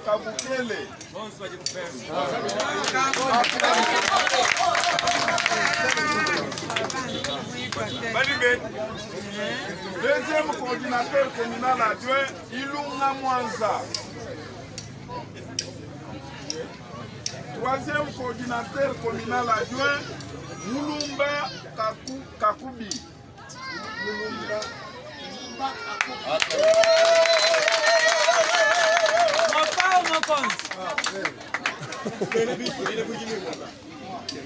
Kabukele. Deuxième coordinateur communal adjoint Ilunga Mwanza. Troisième coordinateur communal adjoint Mulumba Kakubi.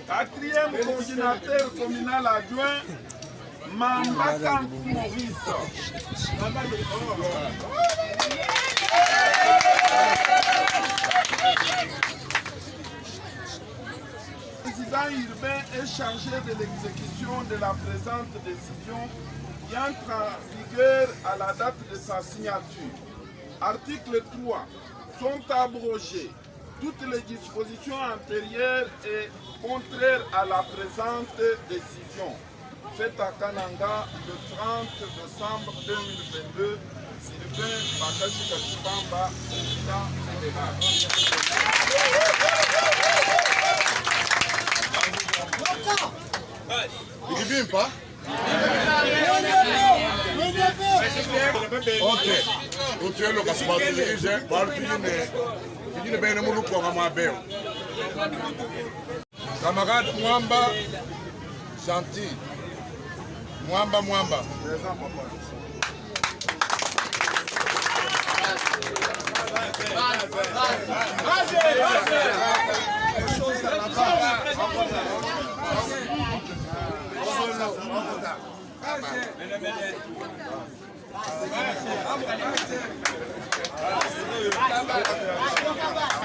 Quatrième coordinateur communal adjoint Mambaka Maurice. Le président urbain est chargé de l'exécution de la présente décision qui entre en vigueur à la date de sa signature. Article 3. Sont abrogées toutes les dispositions antérieures et contraires à la présente décision. Faite à Kananga le 30 décembre 2022, Sylvain Bakashi Kachipamba, président fédéral. Ok. Tu es le camarade Mwamba Chanty. Mwamba.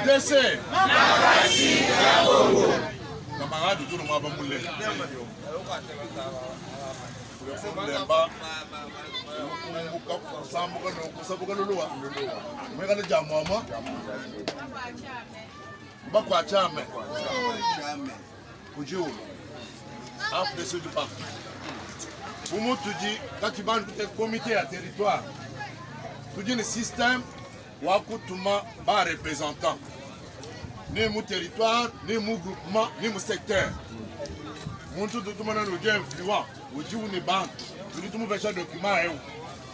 Décès. Camarade, tout le monde va mouler. Pour tu dis, quand tu vas un comité à territoire, tu dis le système, ou à bas représentant. Ni mon territoire, ni mon groupement, ni mon secteur. Mon tout le monde est influent. Ou dit une banque, ou dit tout le monde fait un document.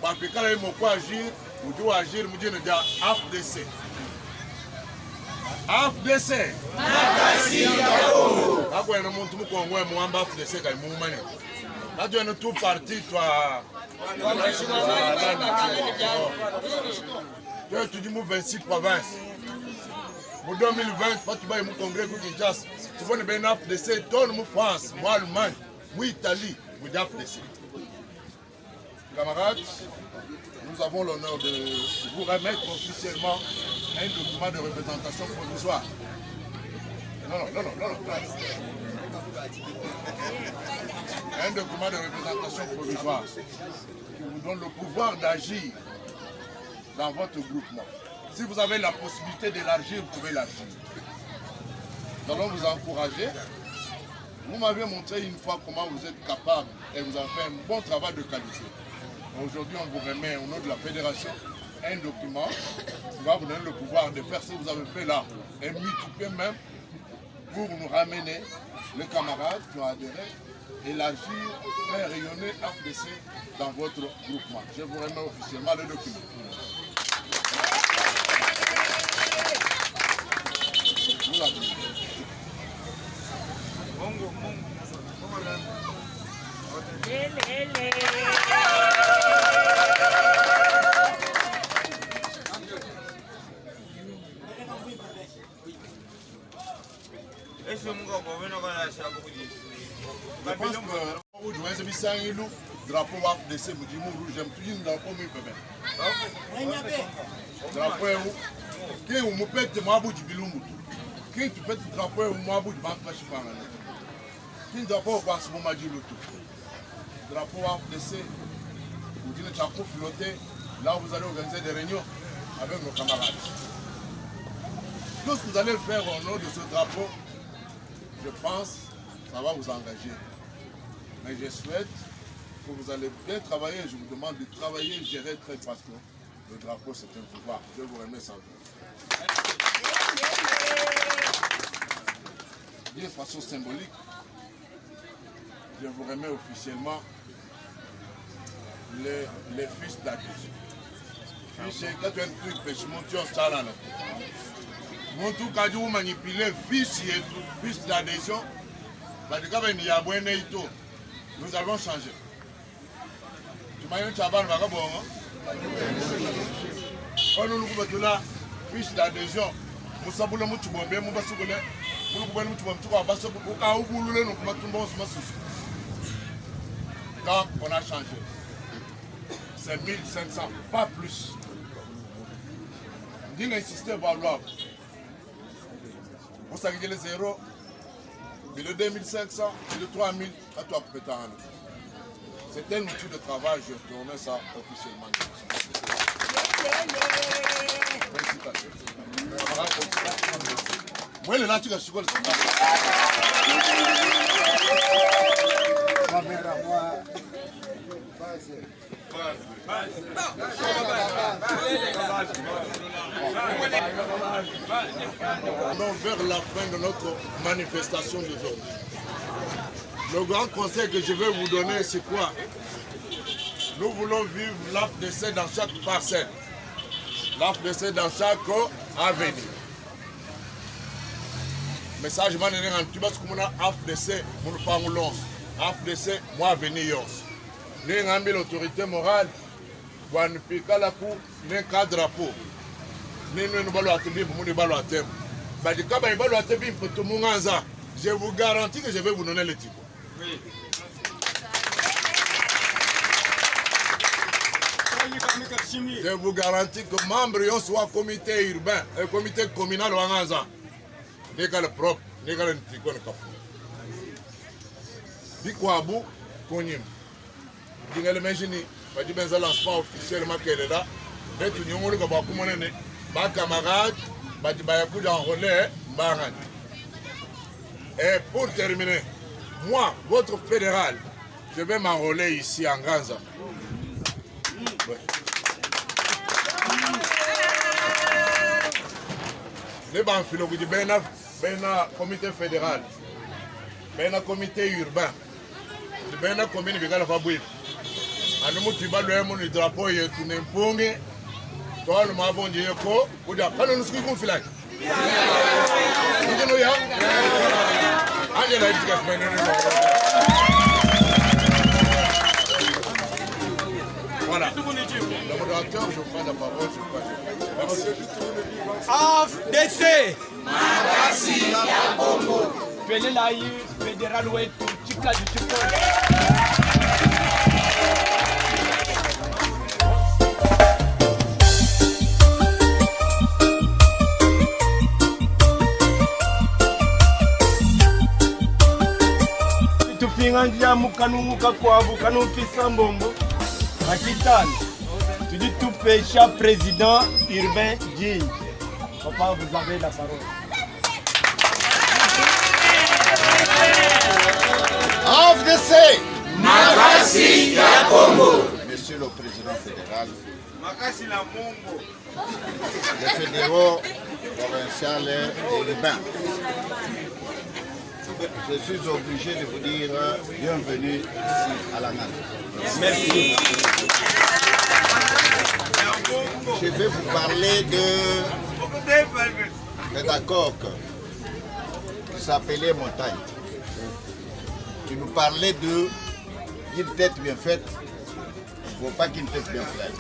Parce que quand il faut agir, ou dit agir, ou dit déjà AFDC. AFDC. Après, on monte tout le monde AFDC quand il m'a dit. Là, tu es tout parti, toi. Tu dis 26 provinces. Pour 2020, quand tu vas au congrès de Kinshasa, tu vas bien AFDC, toi, nous France, moi, Allemagne, moi, Italie, vous AFDC. Camarades, nous avons l'honneur de vous remettre officiellement un document de représentation provisoire. Non. Un document de représentation provisoire qui vous donne le pouvoir d'agir dans votre groupement. Si vous avez la possibilité d'élargir, vous pouvez l'élargir. Nous allons vous encourager. Vous m'avez montré une fois comment vous êtes capable et vous avez fait un bon travail de qualité. Aujourd'hui, on vous remet au nom de la fédération un document qui va vous donner le pouvoir de faire ce que vous avez fait là et multiplier même pour nous ramener les camarades qui ont adhéré, élargir, faire rayonner AFDC dans votre groupement. Je vous remets officiellement le document. Sangilou, drapeau AFDC, Moudimou Rouge, j'aime toujours le drapeau, mais bébé. Drapeau, qui est au pète Mabou du Bilumou. Qui tu pètes le drapeau au Mabou du Banque Chipanga. Qui drapeau au Basse Momadji Loutou. Drapeau AFDC, vous dites le chapeau flotté, là vous allez organiser des réunions avec nos camarades. Tout ce que vous allez faire au nom de ce drapeau, je pense, ça va vous engager. Mais je souhaite que vous allez bien travailler. Je vous demande de travailler et gérer très parce que le drapeau c'est un pouvoir. Je vous remercie. De façon symbolique, je vous remets officiellement les fiches d'adhésion. Fiches, quand tu as un truc, je monte en salle. Mon tout cas, vous manipulez fiches d'adhésion. Nous avons changé. Tu m'as dit que tu as bon. Quand nous avons la fiche d'adhésion, nous avons quand on a changé, c'est 1500, pas plus. Dis insister pour avoir. Vous savez les zéros, le 2500, le 3000, à toi peut-être. C'est un outil de travail, je te remets ça officiellement. Moi, le là, tu vas suivre le vers la fin de notre manifestation d'aujourd'hui. Le grand conseil que je vais vous donner, c'est quoi? Nous voulons vivre l'AFDC dans chaque parcelle, l'AFDC dans chaque avenue. Message man est en Tibas comme on a AFDC, mon parlons, AFDC, moi venir. Nous avons l'autorité morale, nous avons la cour, nous avons un drapeau. Nous avons un atelier pour nous balles à thème. Je vous garantis que je vais vous donner le titre. Je vous garantis que membres soit comité urbain, comité communal ou Angaza. N'est qu'à le propre, n'est qu'à le tricot de café. Bikwabu, Konyim. Vous pouvez l'imaginer, pas du benzo lancement officiellement qu'elle est là. Et tout le monde qui va commander, ma camarade, pas du bayakou d'enrôler, Baran. Et pour terminer, moi, votre fédéral, je vais m'enrôler ici en Gaza. Ouais. Les banques philologiques, un comité fédéral, un comité urbain, un commune qui va faire. Nous tu vas le drapeau et tu n'es pas toi le mabon dit ko ou dia pas nous qui conflit. Voilà. Le modérateur, je prends la parole, AFDC. Makasi ya Bongo. Pele la fédéral wetu chika jichiko. Tupinga mukanumuka kwavu kanufisa mbombo akitani tu dis tout pécha président urbain digne. Papa, vous avez la parole. AFDC Makasi ya Bongo. Monsieur le Président fédéral, Makasi la Mongo. les fédéraux provinciaux et urbains, je suis obligé de vous dire bienvenue ici à la NAN. Merci. Je vais vous parler d'un accord qui s'appelait Montagne. Il nous parlait d'une tête bien faite, il ne faut pas qu'une tête bien faite.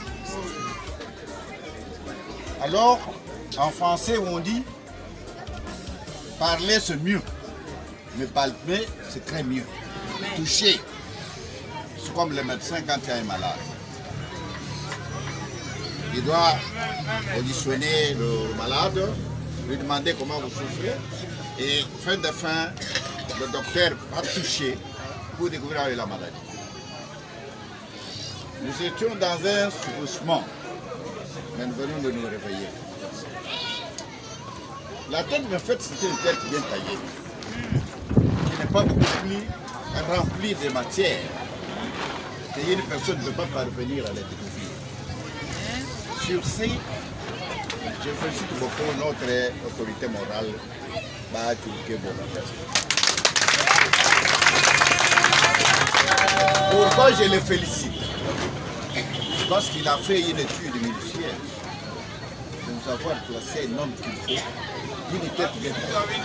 Alors, en français, on dit parler c'est mieux, mais palper c'est très mieux. Toucher C'est comme le médecin quand il est malade. Il doit auditionner le malade, lui demander comment vous souffrez. Et fin de fin, le docteur va toucher pour découvrir la maladie. Nous étions dans un souffrement, mais nous venons de nous réveiller. La tête, en fait, c'était une tête bien taillée, qui n'est pas beaucoup plus remplie de matière. Et une personne ne peut pas parvenir à la découvrir. Sur ce, je félicite beaucoup notre autorité morale, Baatouké Bonagas. Pourquoi je le félicite? Parce qu'il a fait une étude minutieuse de nous avoir placé un homme qu'il faut, d'une tête bien taillée.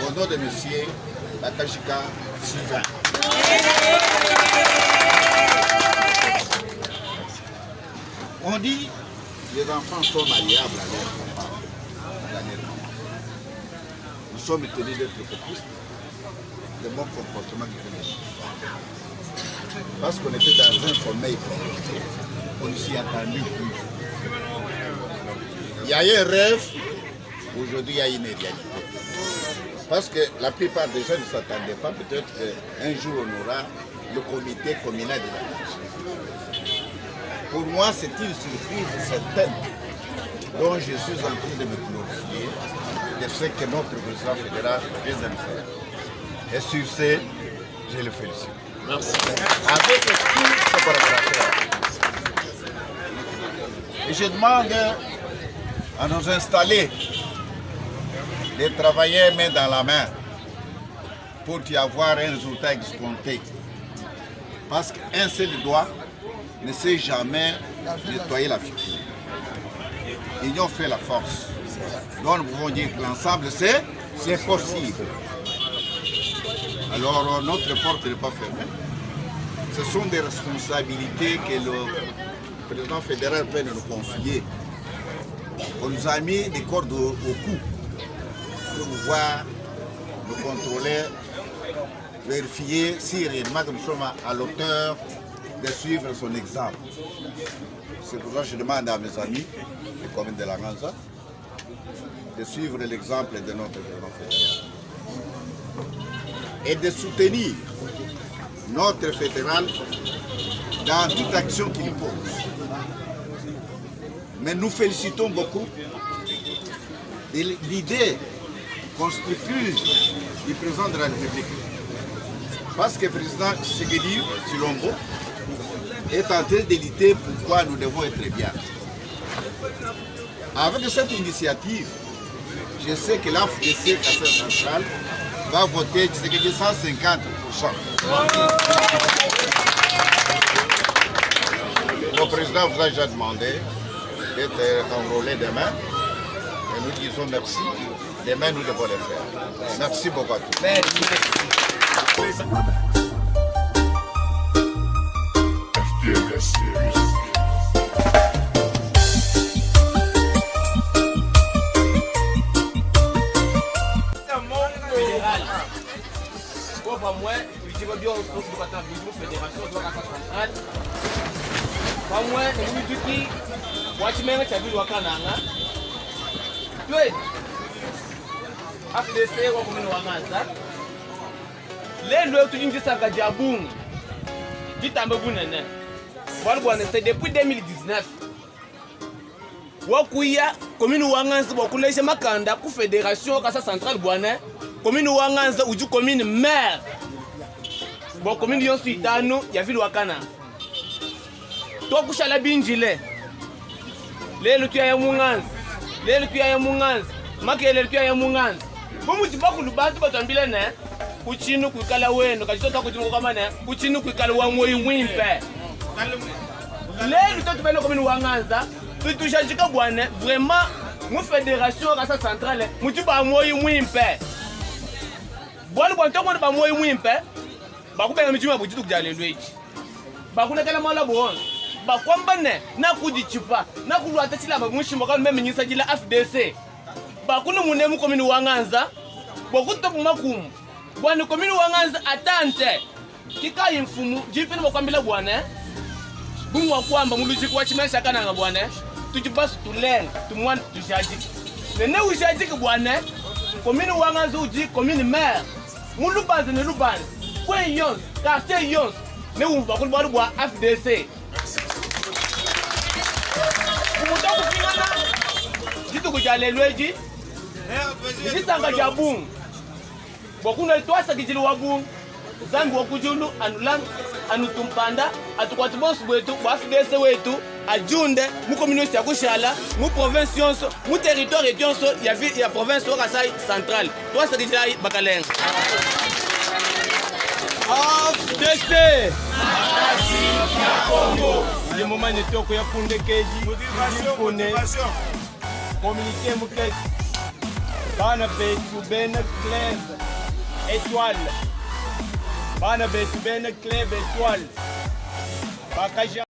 Au nom de monsieur Bakashika Sylvain. On dit que les enfants sont malléables à leur papa, à la mère. Nous sommes tenus d'être copistes, de bon comportement qui connaissent. Parce qu'on était dans un sommeil prolongé, on ne s'y attendait plus. Il y a eu un rêve, aujourd'hui il y a une réalité. Parce que la plupart des gens ne s'attendaient pas, peut-être qu'un jour on aura le comité communal de la nation. Pour moi, c'est une surprise certaine dont je suis en train de me glorifier de ce que notre président fédéral vient de faire. Et sur ce, je le félicite. Merci. Avec tous ses collaborateurs. Et je demande à nous installer, de travailler main dans la main pour y avoir un résultat escompté. Parce qu'un seul doigt ne sait jamais nettoyer la figure. Ils ont fait la force. Donc nous pouvons dire que l'ensemble, c'est possible. Alors notre porte n'est pas fermée. Ce sont des responsabilités que le président fédéral peut nous confier. On nous a mis des cordes au cou pour pouvoir nous contrôler, vérifier si réellement nous sommes à l'auteur de suivre son exemple. C'est pourquoi je demande à mes amis, les communes de la Ganza, de suivre l'exemple de notre président fédéral et de soutenir notre fédéral dans toute action qu'il pose. Mais nous félicitons beaucoup de l'idée constructive du président de la République. Parce que le président Tshisekedi Tshilombo est en train de lutter pourquoi nous devons être bien. Avec cette initiative, je sais que la FDC Cassette Centrale va voter Tshisekedi 150%. Le président vous a déjà demandé d'être enrôlé demain. Et nous disons merci. Demain, nous devons le faire. Merci beaucoup à tous. Merci. FDC wa komini wa Ganza lelo tulingisaka jabungu kitambe bunene walibwana c'est depuis 2019 wakuya komini wa Ganza bokulesha makanda ku fédération kasa centrale bwana komini wa Ganza uju komini maire bo komini yonsu itano ya vile wakana to kushala binjile lelo tuya ya Munganza lelo tuya ya Munganza makele tuya ya Munganza Bomuti bakulu bantu batambile ne kuchinu kwikala wenu kachitota kuchinu kama ne kuchinu kwikala wa moyi wimpe lelo to tubele komini wa Ganza tutushajika bwana vraiment mu fédération kasa centrale muti ba moyi wimpe bwana bwanto mwana ba moyi wimpe bakubela michima bujitu kujalelweji bakuna kala mala bon bakwamba ne na kujichipa na kulwata chilaba mushimo ka meme nyisa jila FDC bakuna munemu komini wa Ganza bokuto bumakumu bwana komini wa Ganza atante kika imfumu jipini mwakwambila bwana bumu wa kwamba mulujiku wa chimesha kananga bwana tujibasu tulenga tumwani tujajiki nene ujajiki bwana komini wanganza uji komini maire mulubanzi ne lubanzi kwen yons quartier yons ne bakulu bali bwa FDC kumuta kupingana jitu kujalelweji jisanga jabungu bokuna itwasa kijili wabungu zangu wakujulu anulang anutumpanda atukwati bonsu bwetu bwa FDC wetu ajunde mu communauté ya kushala mu province yonso mu territoire yonso ya province Kasai central twasa kijili bakalenga FDC le moment de toko ya kunde keji kune communiquer muketi bana betu ben club étoile bana betu ben club étoile bakaja